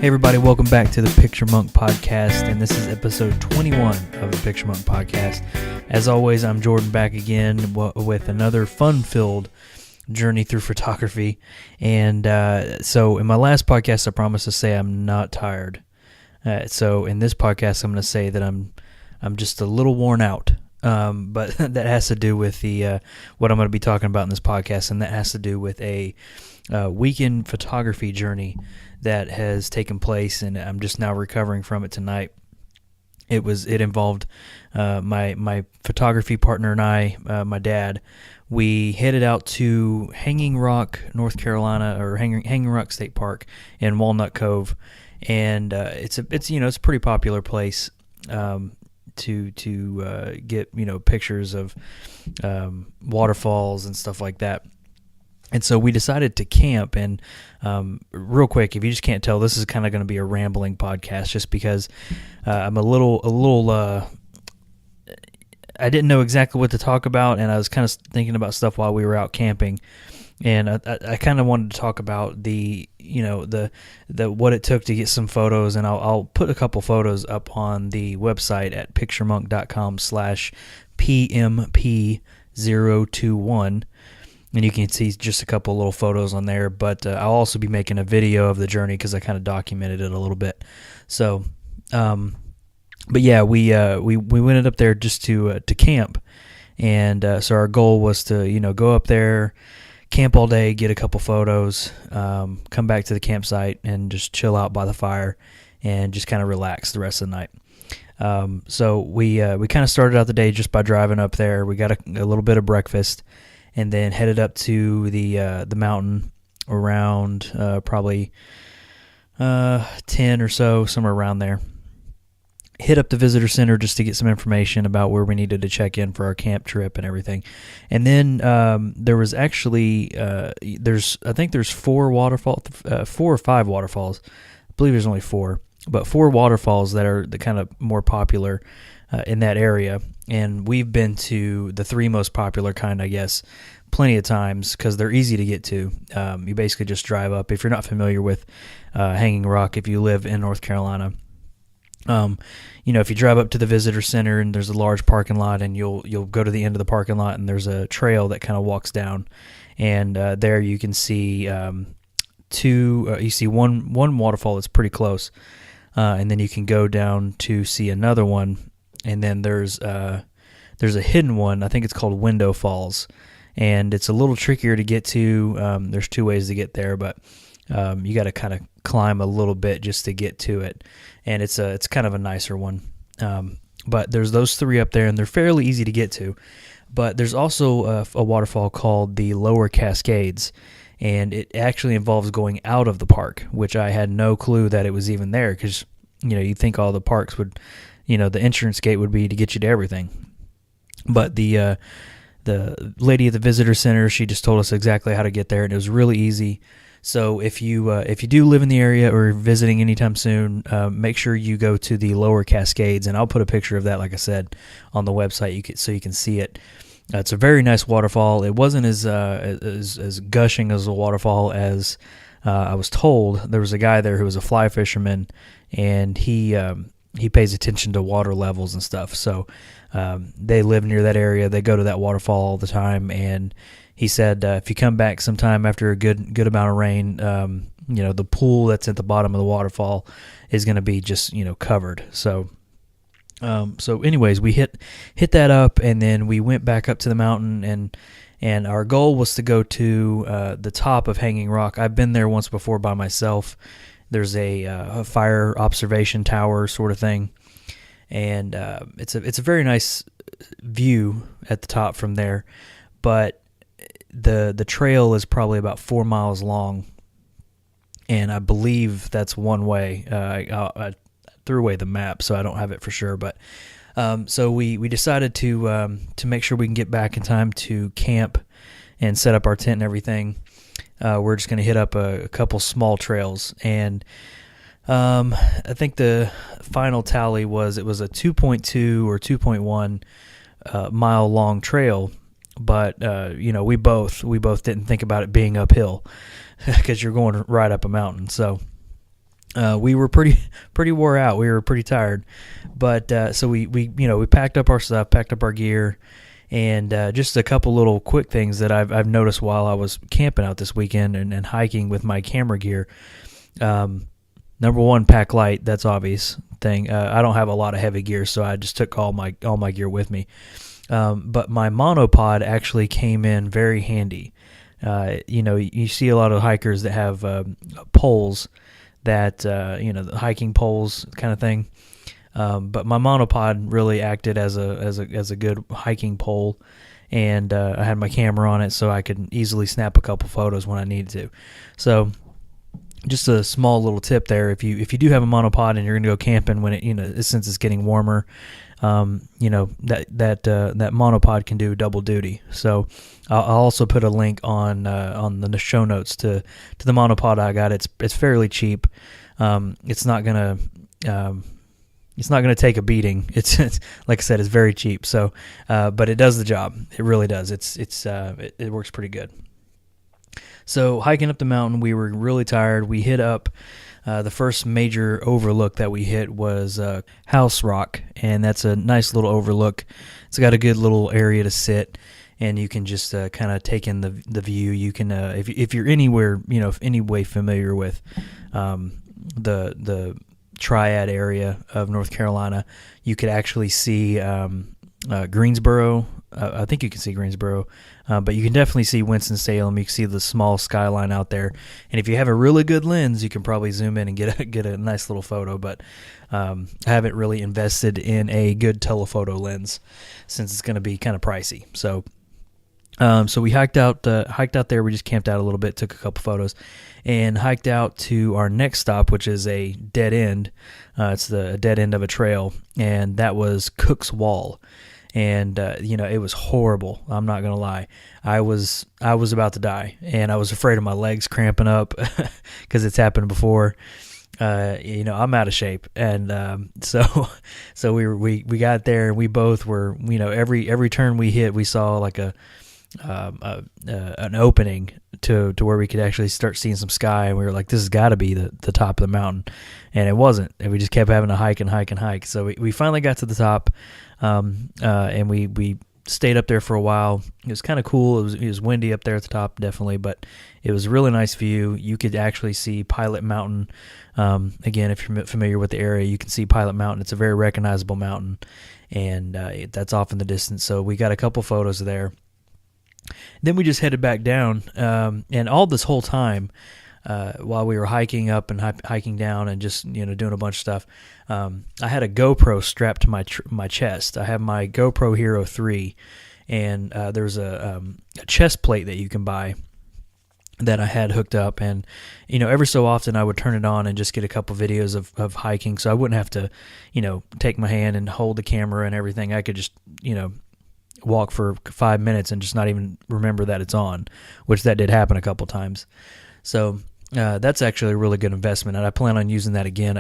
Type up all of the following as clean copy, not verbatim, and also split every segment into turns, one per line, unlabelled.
Hey everybody, welcome back to the PictureMonk podcast, and this is episode 21 of the PictureMonk podcast. As always, I'm Jordan back again with another fun-filled journey through photography. And so in my last podcast, I promised to say I'm not tired. So in this podcast, I'm going to say that I'm just a little worn out. But that has to do with the what I'm going to be talking about in this podcast, and that has to do with a weekend photography journey that has taken place, and I'm just now recovering from it tonight. It involved my photography partner and I, my dad. We headed out to Hanging Rock, North Carolina, or Hanging Rock State Park in Walnut Cove, and it's a pretty popular place to get pictures of waterfalls and stuff like that. And so we decided to camp, and real quick, if you just can't tell, this is kind of going to be a rambling podcast just because I'm a little I didn't know exactly what to talk about, and I was kind of thinking about stuff while we were out camping, and I kind of wanted to talk about the what it took to get some photos, and I'll put a couple photos up on the website at picturemonk.com/PMP021. And you can see just a couple little photos on there, but I'll also be making a video of the journey because I kind of documented it a little bit. So, but yeah, we went up there just to camp, and so our goal was to go up there, camp all day, get a couple photos, come back to the campsite, and just chill out by the fire, and just kind of relax the rest of the night. So we kind of started out the day just by driving up there. We got a little bit of breakfast, and then headed up to the mountain around probably 10 or so, somewhere around there. Hit up the visitor center just to get some information about where we needed to check in for our camp trip and everything. And then there was actually there's 4 or 5 waterfalls. I believe there's only 4, but 4 waterfalls that are the kind of more popular in that area. And we've been to the 3 most popular kind, I guess, plenty of times because they're easy to get to. You basically just drive up. If you're not familiar with Hanging Rock, if you live in North Carolina, if you drive up to the visitor center and there's a large parking lot, and you'll go to the end of the parking lot, and there's a trail that kind of walks down, and there you can see you see one waterfall that's pretty close, and then you can go down to see another one. And then there's a hidden one. I think it's called Window Falls, and it's a little trickier to get to. There's 2 ways to get there, but you got to kind of climb a little bit just to get to it, and it's kind of a nicer one. But there's those 3 up there, and they're fairly easy to get to. But there's also a waterfall called the Lower Cascades, and it actually involves going out of the park, which I had no clue that it was even there, because you'd think all the parks would. The entrance gate would be to get you to everything. But the lady at the visitor center, she just told us exactly how to get there, and it was really easy. So if you do live in the area or visiting anytime soon, make sure you go to the Lower Cascades, and I'll put a picture of that, like I said, on the website so you can see it. It's a very nice waterfall. It wasn't as gushing as a waterfall as I was told. There was a guy there who was a fly fisherman, and he pays attention to water levels and stuff. So they live near that area. They go to that waterfall all the time. And he said if you come back sometime after a good amount of rain, the pool that's at the bottom of the waterfall is going to be just covered. So anyways, we hit that up, and then we went back up to the mountain, and our goal was to go to the top of Hanging Rock. I've been there once before by myself. There's a fire observation tower sort of thing, and it's a very nice view at the top from there. But the trail is probably about 4 miles long, and I believe that's one way. I threw away the map, so I don't have it for sure. But so we decided to make sure we can get back in time to camp and set up our tent and everything. We're just going to hit up a couple small trails, and I think the final tally was it was a 2.2 or 2.1 mile long trail, but we both didn't think about it being uphill because you're going right up a mountain. So We were pretty wore out. We were pretty tired, but so we packed up our stuff, packed up our gear, and just a couple little quick things that I've noticed while I was camping out this weekend and hiking with my camera gear. Number one, pack light. That's obvious thing. I don't have a lot of heavy gear, so I just took all my gear with me. But my monopod actually came in very handy. You see a lot of hikers that have poles that the hiking poles kind of thing. But my monopod really acted as a good hiking pole, and I had my camera on it, so I could easily snap a couple photos when I needed to. So, just a small little tip there: if you do have a monopod and you're going to go camping when since it's getting warmer, that monopod can do double duty. So I'll also put a link on the show notes to the monopod I got. It's fairly cheap. It's not gonna take a beating. It's like I said, it's very cheap. So, but it does the job. It really does. It works pretty good. So hiking up the mountain, we were really tired. We hit up. The first major overlook that we hit was House Rock, and that's a nice little overlook. It's got a good little area to sit, and you can just kind of take in the view. You can, if you're anywhere, any way familiar with the Triad area of North Carolina, you could actually see Greensboro. I think you can see Greensboro, but you can definitely see Winston-Salem. You can see the small skyline out there, and if you have a really good lens, you can probably zoom in and get a nice little photo. But I haven't really invested in a good telephoto lens since it's going to be kind of pricey. So we hiked out there. We just camped out a little bit, took a couple photos, and hiked out to our next stop, which is a dead end. It's the dead end of a trail, and that was Cook's Wall. And it was horrible. I'm not gonna lie. I was about to die, and I was afraid of my legs cramping up because it's happened before. I'm out of shape, and so we got there, and we both were. Every turn we hit, we saw like an opening to where we could actually start seeing some sky, and we were like, this has got to be the top of the mountain, and it wasn't. And we just kept having to hike and hike and hike. So we finally got to the top. And we stayed up there for a while. It was kind of cool. It was windy up there at the top, definitely, but it was a really nice view. You could actually see Pilot Mountain. Again, if you're familiar with the area, you can see Pilot Mountain. It's a very recognizable mountain, and that's off in the distance. So we got a couple photos there. Then we just headed back down, and all this whole time, while we were hiking up and hiking down and just doing a bunch of stuff, I had a GoPro strapped to my chest. I have my GoPro Hero 3, and there's a chest plate that you can buy that I had hooked up, and every so often I would turn it on and just get a couple videos of hiking, so I wouldn't have to take my hand and hold the camera and everything. I could just walk for 5 minutes and just not even remember that it's on, which that did happen a couple times. So that's actually a really good investment, and I plan on using that again.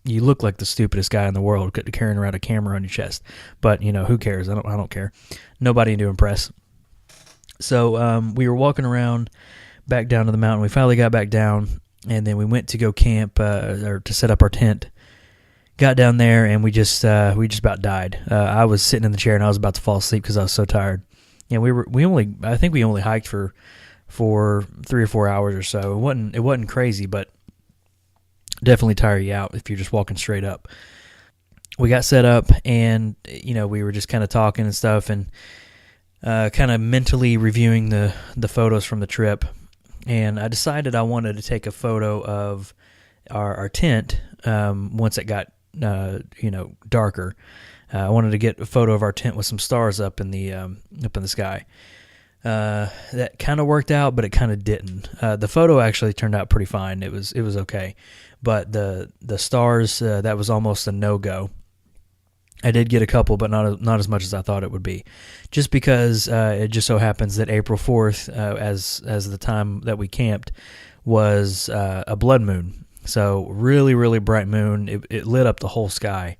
You look like the stupidest guy in the world carrying around a camera on your chest, but who cares? I don't care. Nobody to impress. So we were walking around back down to the mountain. We finally got back down, and then we went to go camp or to set up our tent. Got down there, and we just about died. I was sitting in the chair, and I was about to fall asleep because I was so tired. And I think we only hiked for 3 or 4 hours or so. It wasn't crazy, but definitely tire you out if you're just walking straight up. We got set up, and we were just kind of talking and stuff, and kind of mentally reviewing the photos from the trip. And I decided I wanted to take a photo of our tent once it got darker. I wanted to get a photo of our tent with some stars up in the sky. That kind of worked out, but it kind of didn't. The photo actually turned out pretty fine. It was okay, but the stars, that was almost a no-go. I did get a couple, but not as much as I thought it would be, just because it just so happens that April 4th, as the time that we camped, was a blood moon. So really, really bright moon. It lit up the whole sky,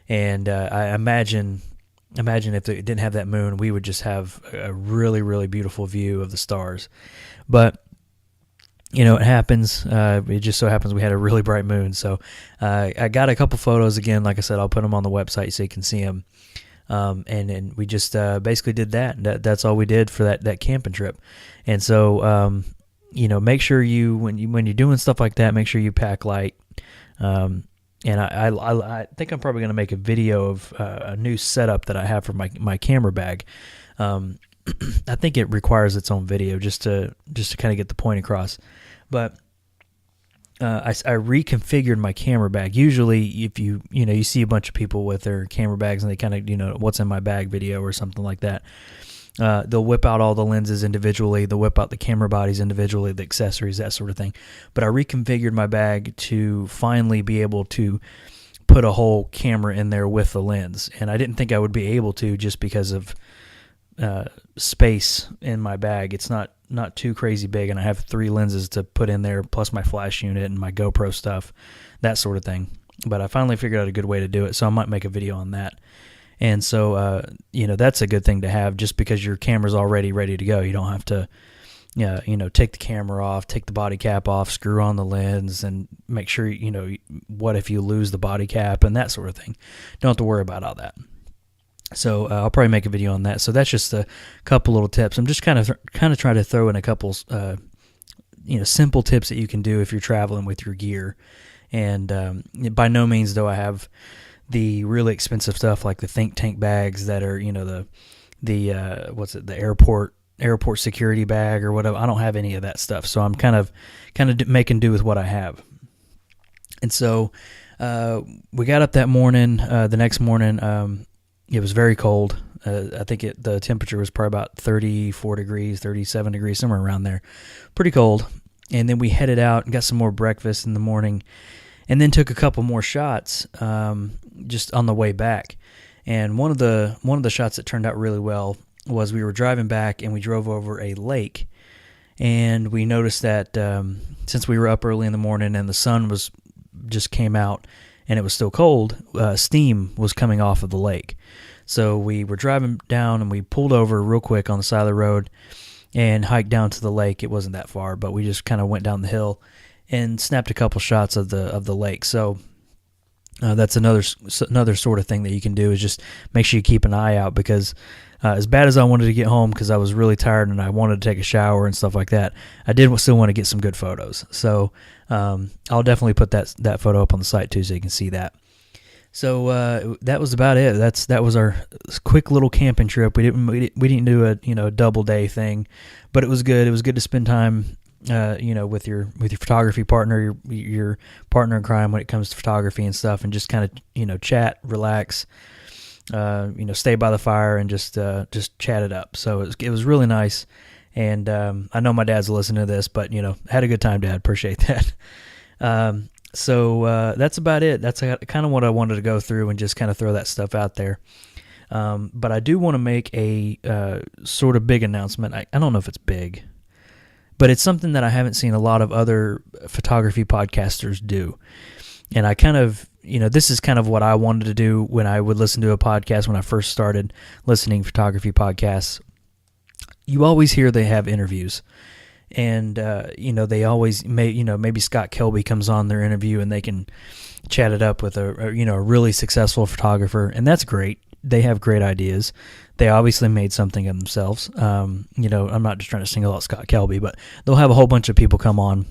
and I imagine if it didn't have that moon, we would just have a really, really beautiful view of the stars. But it happens. It just so happens we had a really bright moon. So I got a couple photos. Again, like I said, I'll put them on the website so you can see them. And we just basically did that. That's all we did for that camping trip. And so, make sure when you're doing stuff like that, make sure you pack light. And I think I'm probably going to make a video of a new setup that I have for my camera bag. I think it requires its own video just to kind of get the point across. But I reconfigured my camera bag. Usually, if you see a bunch of people with their camera bags and they kind of what's in my bag video or something like that, they'll whip out all the lenses individually. They'll whip out the camera bodies individually, the accessories, that sort of thing. But I reconfigured my bag to finally be able to put a whole camera in there with the lens, and I didn't think I would be able to just because of space in my bag. It's not too crazy big, and I have 3 lenses to put in there, plus my flash unit and my GoPro stuff, that sort of thing. But I finally figured out a good way to do it, so I might make a video on that. And so, that's a good thing to have, just because your camera's already ready to go. You don't have to, take the camera off, take the body cap off, screw on the lens, and make sure, what if you lose the body cap and that sort of thing. Don't have to worry about all that. So I'll probably make a video on that. So that's just a couple little tips. I'm just kind of trying to throw in a couple, simple tips that you can do if you're traveling with your gear. And by no means do I have the really expensive stuff like the think tank bags that are, the airport security bag or whatever. I don't have any of that stuff. So I'm kind of making do with what I have. And so we got up that morning. The next morning, it was very cold. I think the temperature was probably about 34 degrees, 37 degrees, somewhere around there. Pretty cold. And then we headed out and got some more breakfast in the morning, and then took a couple more shots just on the way back. And one of the shots that turned out really well was we were driving back, and we drove over a lake, and we noticed that since we were up early in the morning and the sun just came out and it was still cold, steam was coming off of the lake. So we were driving down, and we pulled over real quick on the side of the road and hiked down to the lake. It wasn't that far, but we just kind of went down the hill and snapped a couple shots of the lake. So that's another sort of thing that you can do, is just make sure you keep an eye out, because as bad as I wanted to get home because I was really tired and I wanted to take a shower and stuff like that, I did still want to get some good photos. So I'll definitely put that photo up on the site too, so you can see that. So that was about it. That was our quick little camping trip. We didn't do a double day thing, but it was good. It was good to spend time with your photography partner, your partner in crime when it comes to photography and stuff, and just kind of chat, relax, stay by the fire and just chat it up. So it was really nice. And I know my dad's listening to this, but had a good time, Dad. Appreciate that. So that's about it. That's kind of what I wanted to go through and just kind of throw that stuff out there. But I do want to make a sort of big announcement. I don't know if it's big, but it's something that I haven't seen a lot of other photography podcasters do. And I kind of, this is kind of what I wanted to do when I would listen to a podcast when I first started listening to photography podcasts. You always hear they have interviews. And, they always maybe Scott Kelby comes on their interview and they can chat it up with a really successful photographer. And that's great. They have great ideas. They obviously made something of themselves. I'm not just trying to single out Scott Kelby, but they'll have a whole bunch of people come on.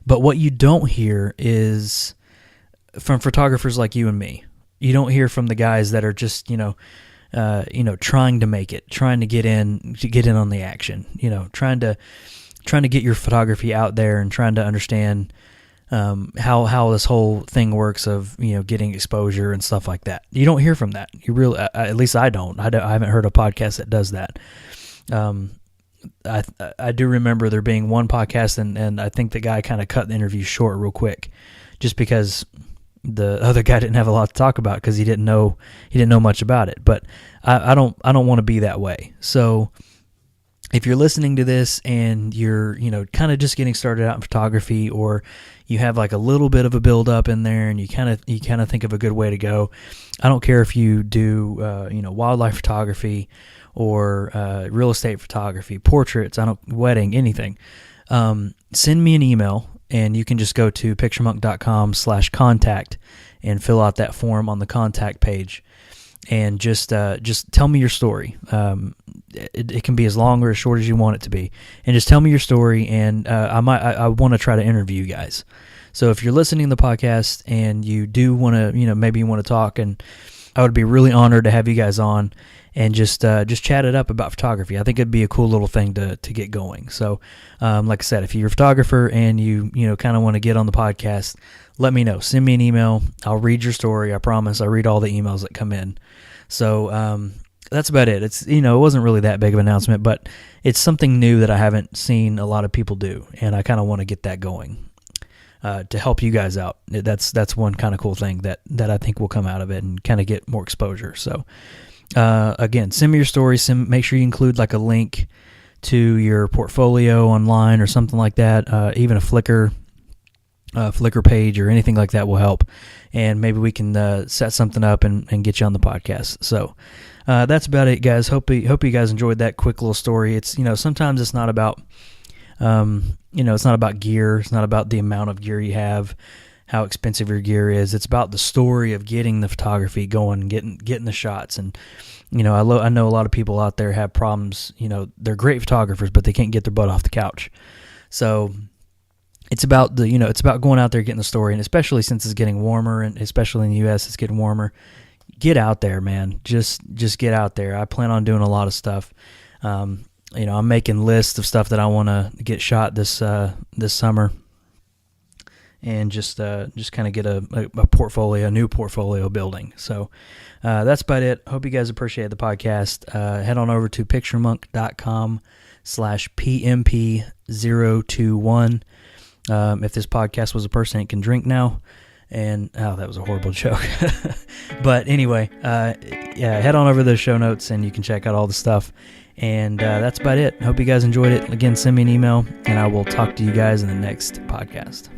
But what you don't hear is from photographers like you and me. You don't hear from the guys that are just, trying to make it, trying to get in on the action, trying to get your photography out there and trying to understand how this whole thing works of, getting exposure and stuff like that. You don't hear from that. You really, at least I don't. I haven't heard a podcast that does that. I do remember there being one podcast, and I think the guy kind of cut the interview short real quick, just because the other guy didn't have a lot to talk about because he didn't know much about it. But I don't want to be that way. So if you're listening to this and you're kind of just getting started out in photography, or you have like a little bit of a build up in there and you kind of think of a good way to go, I don't care if you do wildlife photography or real estate photography, portraits, wedding, anything. send me an email, and you can just go to PictureMonk.com/contact and fill out that form on the contact page. And just tell me your story. It can be as long or as short as you want it to be. And just tell me your story, and I want to try to interview you guys. So if you're listening to the podcast and you do want to, maybe you want to talk, and I would be really honored to have you guys on and just chat it up about photography. I think it'd be a cool little thing to get going. So, like I said, if you're a photographer and you kind of want to get on the podcast, let me know. Send me an email. I'll read your story. I promise. I read all the emails that come in. So that's about it. It's it wasn't really that big of an announcement, but it's something new that I haven't seen a lot of people do, and I kind of want to get that going to help you guys out. That's one kind of cool thing that I think will come out of it and kind of get more exposure. So again, send me your story. Make sure you include like a link to your portfolio online or something like that. Even a Flickr page or anything like that will help, and maybe we can set something up and get you on the podcast. So that's about it, guys. Hope you guys enjoyed that quick little story. It's sometimes it's not about it's not about gear. It's not about the amount of gear you have, how expensive your gear is. It's about the story of getting the photography going, getting the shots. And I know a lot of people out there have problems. They're great photographers, but they can't get their butt off the couch. So it's about it's about going out there, getting the story, and especially since it's getting warmer, and especially in the U.S. it's getting warmer. Get out there, man. Just get out there. I plan on doing a lot of stuff. I'm making lists of stuff that I want to get shot this summer, and just kind of get a new portfolio building. So that's about it. Hope you guys appreciate the podcast. Head on over to PictureMonk.com/PMP021. If this podcast was a person, it can drink now. And that was a horrible joke. But anyway, head on over to the show notes and you can check out all the stuff. And that's about it. Hope you guys enjoyed it. Again, send me an email, and I will talk to you guys in the next podcast.